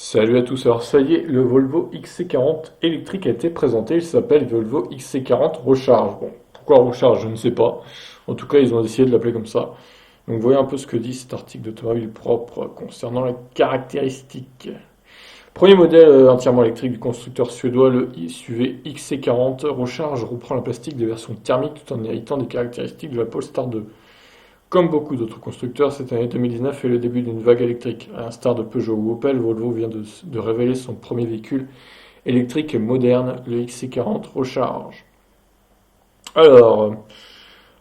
Salut à tous, alors ça y est, le Volvo XC40 électrique a été présenté, il s'appelle Volvo XC40 Recharge. Bon, pourquoi Recharge, je ne sais pas. En tout cas, ils ont décidé de l'appeler comme ça. Donc voyez un peu ce que dit cet article d'Automobile Propre concernant les caractéristiques. Premier modèle entièrement électrique du constructeur suédois, le SUV XC40 Recharge reprend la plastique des versions thermiques tout en héritant des caractéristiques de la Polestar 2. Comme beaucoup d'autres constructeurs, cette année 2019 est le début d'une vague électrique. À l'instar de Peugeot ou Opel, Volvo vient de révéler son premier véhicule électrique moderne, le XC40 Recharge. Alors,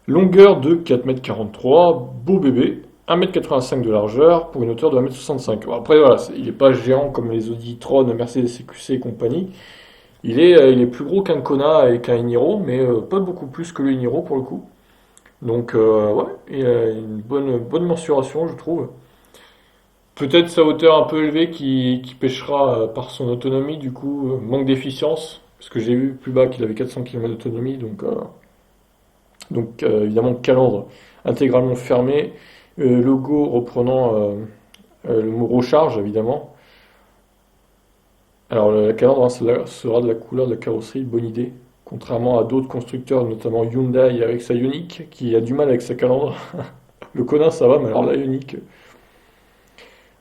longueur de 4,43 m, beau bébé, 1,85 m de largeur pour une hauteur de 1,65 m. Bon, après, voilà, il n'est pas géant comme les Audi e-tron, Mercedes EQC et compagnie. Il est plus gros qu'un Kona et qu'un Eniro, mais pas beaucoup plus que le Eniro pour le coup. Donc, ouais, il a une bonne mensuration, je trouve. Peut-être sa hauteur un peu élevée qui pêchera par son autonomie, du coup, manque d'efficience, parce que j'ai vu plus bas qu'il avait 400 km d'autonomie, donc évidemment calandre intégralement fermé, logo reprenant le mot recharge évidemment. Alors la calandre sera de la couleur de la carrosserie, bonne idée, contrairement à d'autres constructeurs, notamment Hyundai avec sa Ioniq, qui a du mal avec sa calandre. Le Kona ça va, mais alors la Ioniq.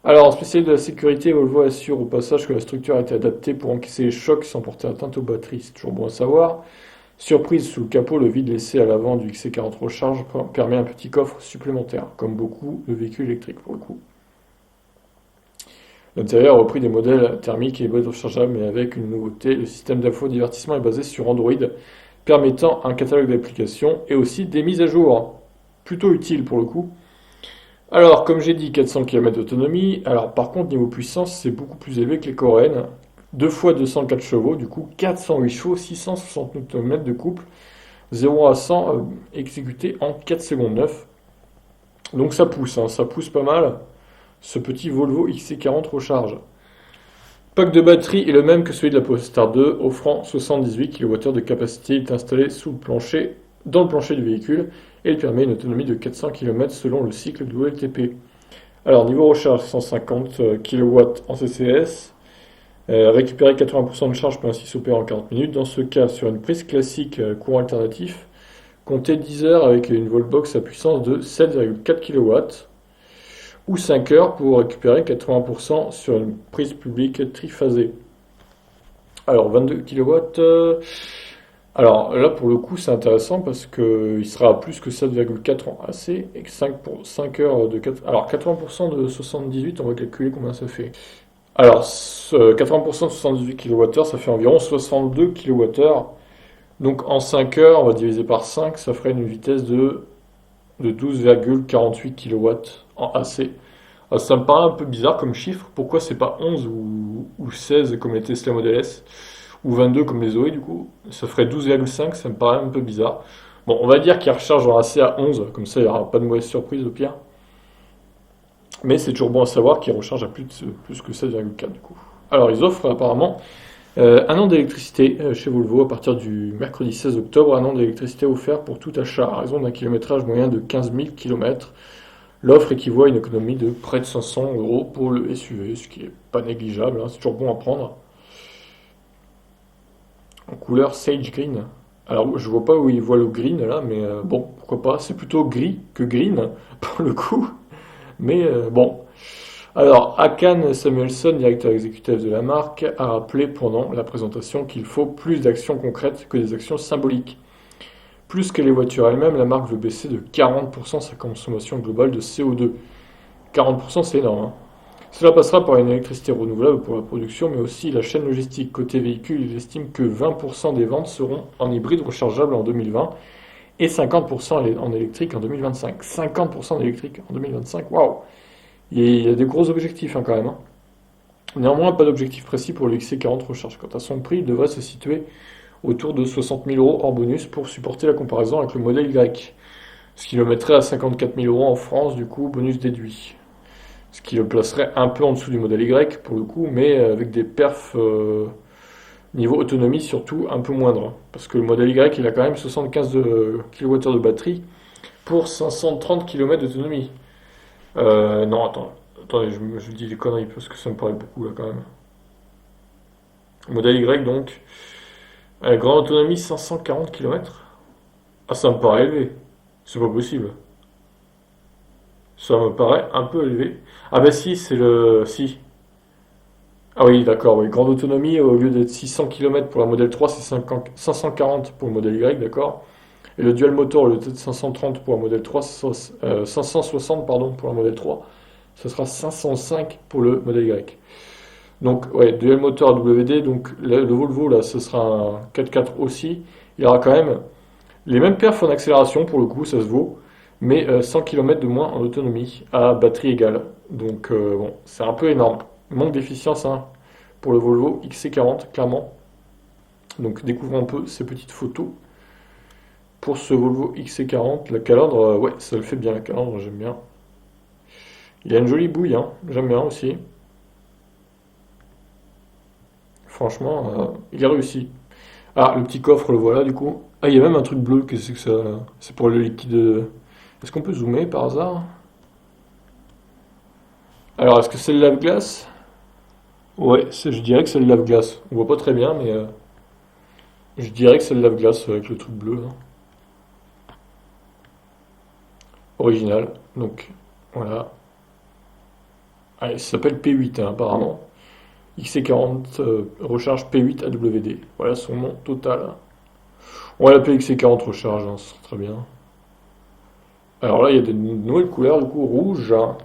Alors, en spécialiste de la sécurité, Volvo assure au passage que la structure a été adaptée pour encaisser les chocs sans porter atteinte aux batteries. C'est toujours bon à savoir. Surprise, sous le capot, le vide laissé à l'avant du XC40 Recharge permet un petit coffre supplémentaire, comme beaucoup de véhicules électriques pour le coup. L'intérieur a repris des modèles thermiques et hybrides rechargeables, mais avec une nouveauté, le système d'infodivertissement est basé sur Android, permettant un catalogue d'applications et aussi des mises à jour. Plutôt utile pour le coup. Alors, comme j'ai dit, 400 km d'autonomie. Alors, par contre, niveau puissance, c'est beaucoup plus élevé que les coréennes. 2 fois 204 chevaux, du coup 408 chevaux, 660 Nm de couple, 0 à 100 exécuté en 4 secondes 9. Donc ça pousse, hein, ça pousse pas mal, ce petit Volvo XC40 Recharge. Pack de batterie est le même que celui de la Polestar 2, offrant 78 kWh de capacité. Il est installé dans le plancher du véhicule et il permet une autonomie de 400 km selon le cycle de WLTP. Alors, niveau recharge, 150 kW en CCS. Récupérer 80% de charge peut ainsi s'opérer en 40 minutes. Dans ce cas, sur une prise classique courant alternatif, comptez 10 heures avec une Voltbox à puissance de 7,4 kW ou 5 heures pour récupérer 80% sur une prise publique triphasée. Alors 22 kW. Alors là pour le coup c'est intéressant parce qu'il sera à plus que 7,4 en AC et que 5 heures de 4. Alors 80% de 78, on va calculer combien ça fait. Alors 80% de 78 kWh ça fait environ 62 kWh. Donc en 5 heures, on va diviser par 5, ça ferait une vitesse de 12,48 kW en AC. Alors, ça me paraît un peu bizarre comme chiffre. Pourquoi c'est pas 11 ou 16 comme les Tesla Model S ou 22 comme les Zoé du coup? Ça ferait 12,5, ça me paraît un peu bizarre. Bon, on va dire qu'il recharge en AC à 11, comme ça il n'y aura pas de mauvaise surprise au pire. Mais c'est toujours bon à savoir qu'il recharge à plus que 16,4 du coup. Alors ils offrent apparemment un an d'électricité chez Volvo à partir du mercredi 16 octobre, un an d'électricité offert pour tout achat à raison d'un kilométrage moyen de 15 000 km. L'offre équivaut à une économie de près de 500 euros pour le SUV, ce qui est pas négligeable, hein, c'est toujours bon à prendre. En couleur Sage Green. Alors je vois pas où il voit le green là, mais bon, pourquoi pas. C'est plutôt gris que green pour le coup. Mais bon. Alors, Hakan Samuelsson, directeur exécutif de la marque, a rappelé pendant la présentation qu'il faut plus d'actions concrètes que des actions symboliques. Plus que les voitures elles-mêmes, la marque veut baisser de 40% sa consommation globale de CO2. 40% c'est énorme, hein. Cela passera par une électricité renouvelable pour la production, mais aussi la chaîne logistique. Côté véhicule, il estime que 20% des ventes seront en hybride rechargeable en 2020 et 50% en électrique en 2025. 50% d'électrique en 2025, waouh! Il y a des gros objectifs hein, quand même, hein. Néanmoins, pas d'objectif précis pour le XC40 Recharge. Quant à son prix, il devrait se situer autour de 60 000 euros hors bonus pour supporter la comparaison avec le modèle Y. Ce qui le mettrait à 54 000 euros en France, du coup, bonus déduit. Ce qui le placerait un peu en dessous du modèle Y pour le coup, mais avec des perfs niveau autonomie surtout un peu moindres. Parce que le modèle Y, il a quand même 75 kWh de batterie pour 530 km d'autonomie. Non, attends. Attendez, je dis des conneries parce que ça me paraît beaucoup là quand même. Modèle Y donc. Grande autonomie 540 km. Ah, ça me paraît élevé. C'est pas possible. Ça me paraît un peu élevé. Ah bah si, c'est le... Si. Ah oui, d'accord, oui. Grande autonomie, au lieu d'être 600 km pour la modèle 3, c'est 540 pour le modèle Y, d'accord. Et le dual motor, au lieu d'être 530 pour la modèle 3, 560 pardon, pour la modèle 3, ce sera 505 pour le modèle Y. Donc, ouais, dual moteur AWD, donc le Volvo, là, ce sera un 4x4 aussi. Il y aura quand même les mêmes perfs en accélération, pour le coup, ça se vaut, mais 100 km de moins en autonomie, à batterie égale. Donc, bon, c'est un peu énorme. Manque d'efficience hein, pour le Volvo XC40, clairement. Donc, découvrons un peu ces petites photos. Pour ce Volvo XC40, la calandre, ouais, ça le fait bien, la calandre, j'aime bien. Il a une jolie bouille, hein, j'aime bien aussi. Franchement, il a réussi. Ah, le petit coffre, le voilà, du coup. Ah, il y a même un truc bleu, qu'est-ce que c'est que ça? C'est pour le liquide. Est-ce qu'on peut zoomer par hasard? Alors, est-ce que c'est le lave-glace? Ouais, je dirais que c'est le lave-glace. On voit pas très bien, mais je dirais que c'est le lave-glace avec le truc bleu, là. Original. Donc, voilà. Ah, il s'appelle P8, hein, apparemment. XC40 recharge P8 AWD. Voilà son nom total. On va l'appeler XC40 recharge, hein, ce sera très bien. Alors là, il y a des nouvelles couleurs, du coup, rouge, hein.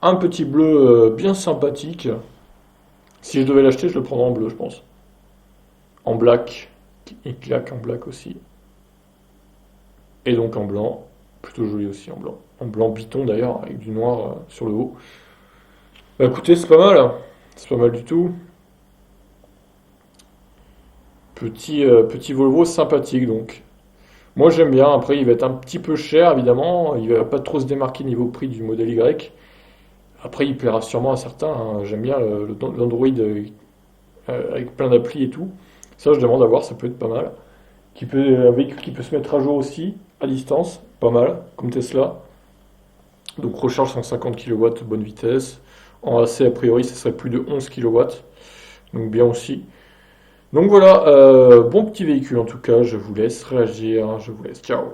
Un petit bleu bien sympathique. Si je devais l'acheter, je le prendrais en bleu, je pense. En black. Il claque en black aussi. Et donc en blanc. Plutôt joli aussi en blanc. En blanc biton d'ailleurs, avec du noir sur le haut. Bah écoutez, c'est pas mal, hein. C'est pas mal du tout. Petit Volvo sympathique donc. Moi j'aime bien, après il va être un petit peu cher évidemment, il va pas trop se démarquer niveau prix du modèle Y. Après il plaira sûrement à certains, hein. J'aime bien l'Android avec plein d'applis et tout. Ça je demande à voir, ça peut être pas mal. Un véhicule qui peut se mettre à jour aussi, à distance, pas mal, comme Tesla. Donc recharge 150 kW, bonne vitesse. En AC a priori ça serait plus de 11 kW, donc bien aussi. Donc voilà, bon petit véhicule en tout cas, je vous laisse réagir, je vous laisse, ciao.